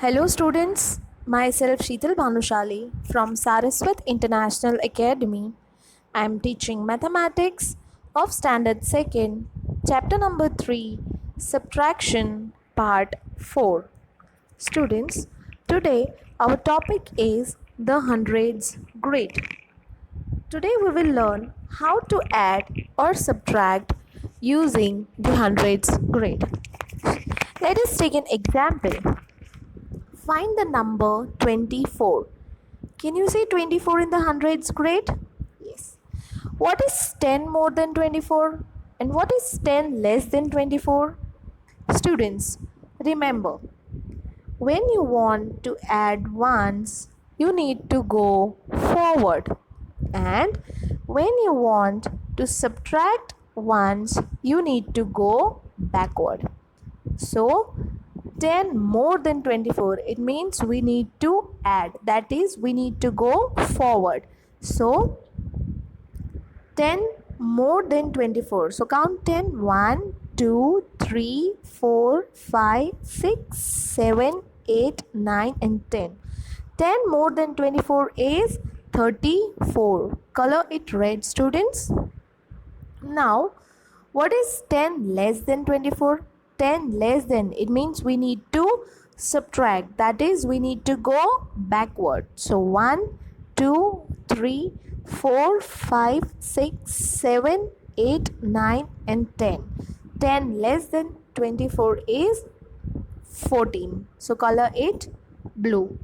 Hello students, myself Sheetal Bhanushali from Saraswat International Academy. I am teaching mathematics of standard 2nd, chapter number 3, subtraction part 4. Students, today our topic is the hundreds grid. Today we will learn how to add or subtract using the hundreds grid. Let us take an example. Find the number 24. Can you say 24 in the hundreds grid? Yes. What is 10 more than 24? And what is 10 less than 24? Students, remember, when you want to add ones, you need to go forward. And when you want to subtract ones, you need to go backward. So, 10 more than 24, it means we need to add, that is we need to go forward. So 10 more than 24, so count 10, 1 2 3 4 5 6 7 8 9 and 10. 10 more than 24 is 34. Color it red, students. Now what is 10 less than 24? 10 less than, it means we need to subtract, that is we need to go backward. So 1 2 3 4 5 6 7 8 9 and 10. 10 less than 24 is 14. So color it blue.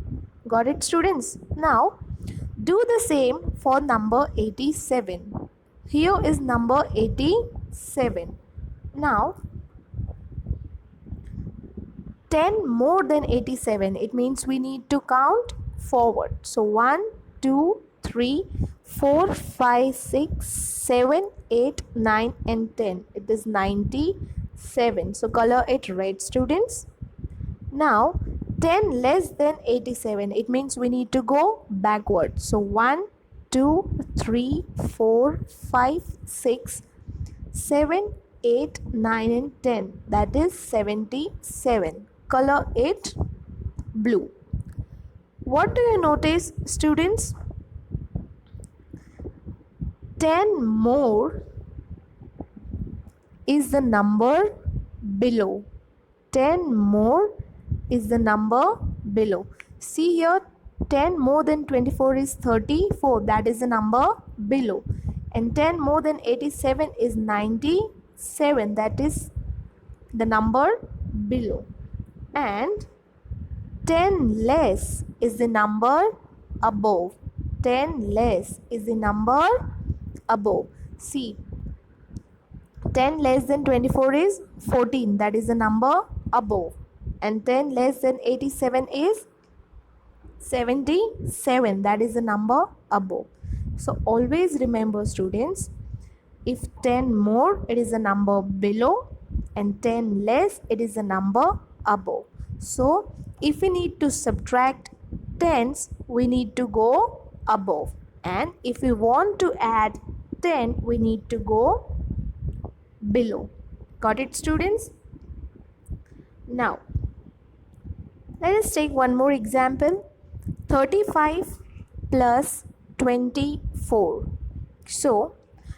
Got it, students? Now do the same for number 87. Here is number 87. Now 10 more than 87, it means we need to count forward. So 1 2 3 4 5 6 7 8 9 and 10. It is 97. So color it red, students. Now 10 less than 87, it means we need to go backward. So 1 2 3 4 5 6 7 8 9 and 10. That is 77. Color it blue. What do you notice, students? 10 more is the number below. 10 more is the number below. See here, 10 more than 24 is 34. That is the number below. And 10 more than 87 is 97. That is the number below. And 10 less is the number above. 10 less is the number above. See, 10 less than 24 is 14. That is the number above. And 10 less than 87 is 77. That is the number above. So always remember, students, if 10 more, it is a number below, and 10 less, it is a number above. So if we need to subtract tens, we need to go above, and if we want to add 10, we need to go below. Got it, students? Now let us take one more example. 35 plus 24. So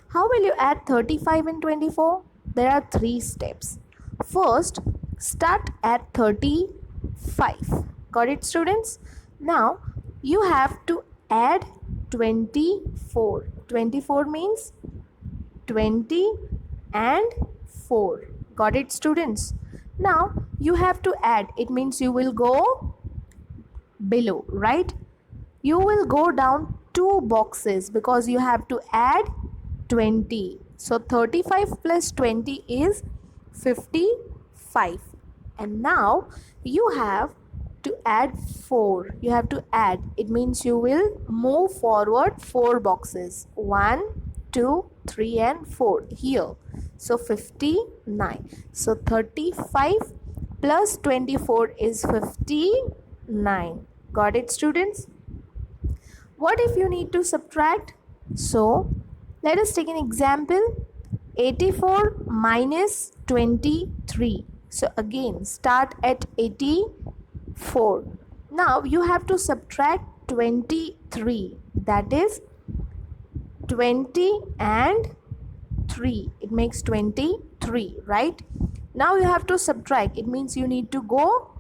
how will you add 35 and 24? There are 3 steps. First, start at 35. Got it, students? Now you have to add 24. 24 means 20 and 4. Got it, students? Now you have to add, it means you will go below, right? You will go down 2 boxes because you have to add 20. So 35 plus 20 is 55. And now you have to add 4. You have to add, it means you will move forward 4 boxes. 1 2 3 and 4 here. So 59. So 35 plus 24 is 59. Got it, students? What if you need to subtract? So let us take an example. 84 minus 23. So again, start at 84 4. Now you have to subtract 23. That is 20 and 3. It makes 23, right? Now you have to subtract. It means you need to go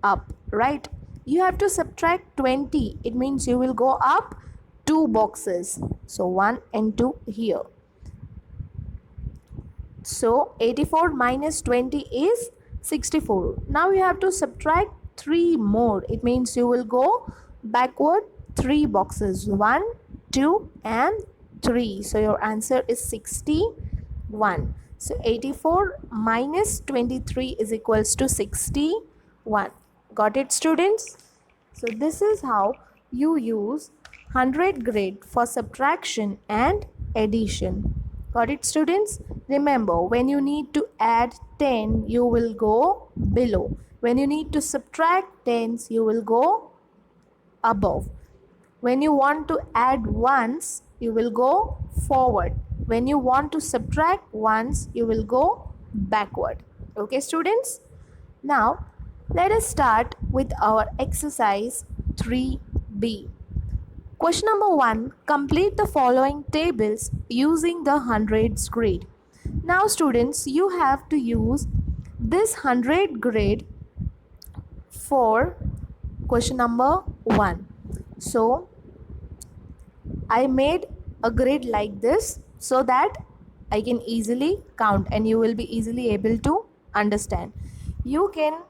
up, right? You have to subtract 20. It means you will go up 2 boxes. So 1 and 2 here. So 84 minus 20 is 64. Now you have to subtract 3 more. It means you will go backward 3 boxes. 1, 2 and 3. So your answer is 61. So 84 minus 23 is equals to 61. Got it, students? So this is how you use 100 grid for subtraction and addition. Got it, students? Remember, when you need to add 10, you will go below. When you need to subtract tens, you will go above. When you want to add ones, you will go forward. When you want to subtract ones, you will go backward. Okay, students? Now, let us start with our exercise 3B. Question number 1. Complete the following tables using the hundreds grid. Now students, you have to use this 100 grid for question number 1. So I made a grid like this so that I can easily count and you will be easily able to understand. You can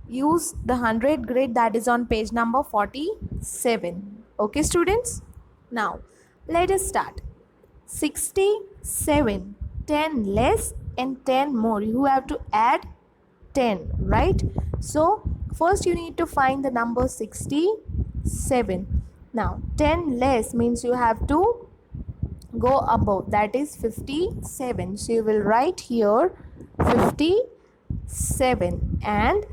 use the 100 grid that is on page number 47. Okay, students? Now, let us start. 67, 10 less and 10 more. You have to add 10, right? So, first you need to find the number 67. Now, 10 less means you have to go above. That is 57. So, you will write here 57 and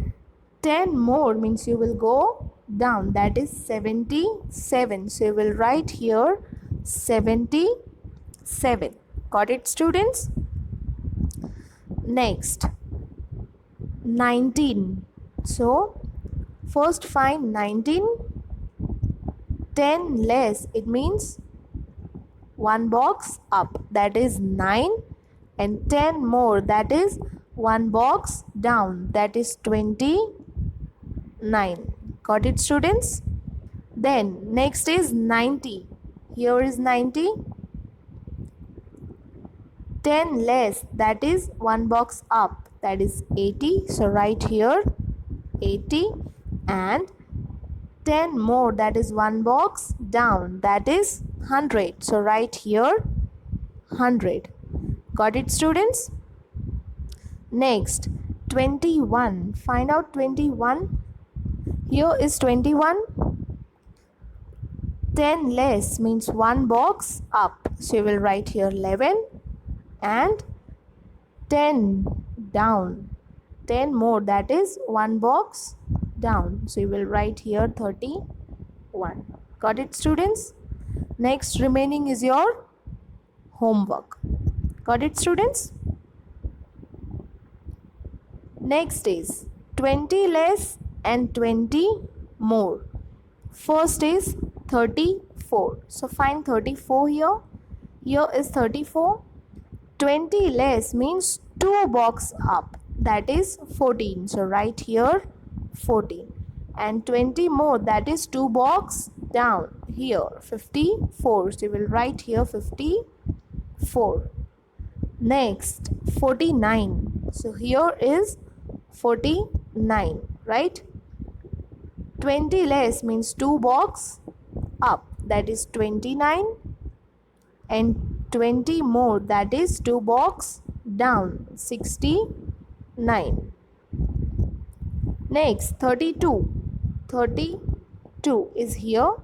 10 more means you will go down, that is 77. So you will write here 77. Got it, students? Next, 19. So first find 19. 10 less, it means one box up, that is 9, and 10 more, that is one box down, that is 29. Got it, students? Then next is 90. Here is 90. 10 less, that is one box up, that is 80. So write here 80, and 10 more, that is one box down, that is 100. So write here 100. Got it, students? Next, 21. Find out 21. Here is 21. 10 less means one box up. So you will write here 11, and 10 down. 10 more, that is one box down. So you will write here 31. Got it, students? Next, remaining is your homework. Got it, students? Next is 20 less and 20 more. First is 34. So find 34 here. Here is 34. 20 less means 2 box up, that is 14. So write here 14. And 20 more, that is 2 box down, here 54. So you will write here 54. Next, 49. So here is 49, right? 20 less means 2 box up, that is 29, and 20 more, that is 2 box down, 69. Next, 32. 32 is here.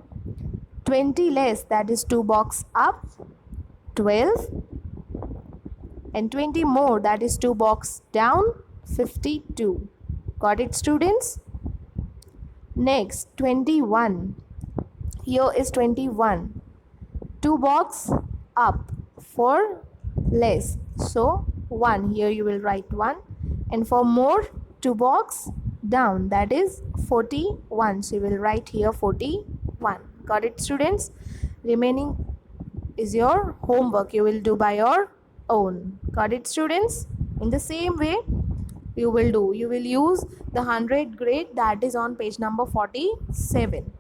20 less, that is 2 box up, 12, and 20 more, that is 2 box down, 52. Got it, students? Next, 21. Here is 21. 2 box up for less. So 1. Here you will write 1. And for more, 2 box down, that is 41. So you will write here 41. Got it, students? Remaining is your homework, you will do by your own. Got it, students? In the same way you will use the 100 grade, that is on page number 47.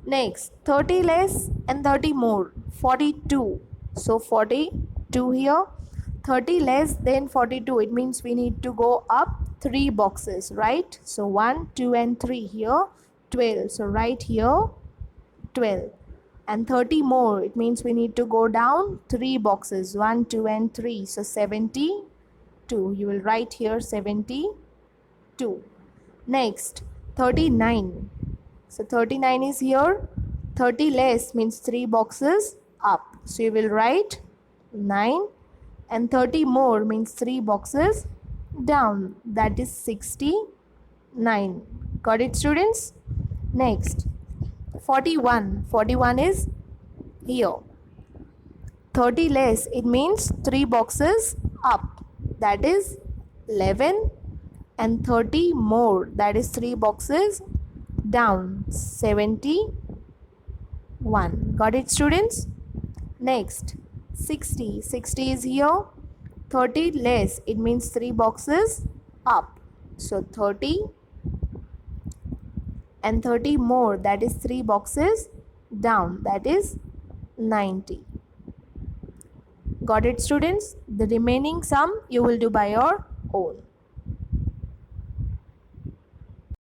Next, 30 less and 30 more, 42. So 42 here, 30 less than 42, it means we need to go up 3 boxes, right? So 1, 2 and 3 here, 12. So right here 12. And 30 more, it means we need to go down 3 boxes, 1, 2 and 3. So 72. You will write here 72. Next, 39. So 39 is here. 30 less means 3 boxes up. So you will write 9. And 30 more means 3 boxes down. That is 69. Got it, students? Next, 41. 41 is here. 30 less, it means 3 boxes up. That is 11. And 30 more, that is 3 boxes down, 71. Got it, students? Next, 60. 60 is here. 30 less, it means 3 boxes up. So 30. And 30 more, that is 3 boxes down, that is 90. Got it, students? The remaining sum you will do by your own.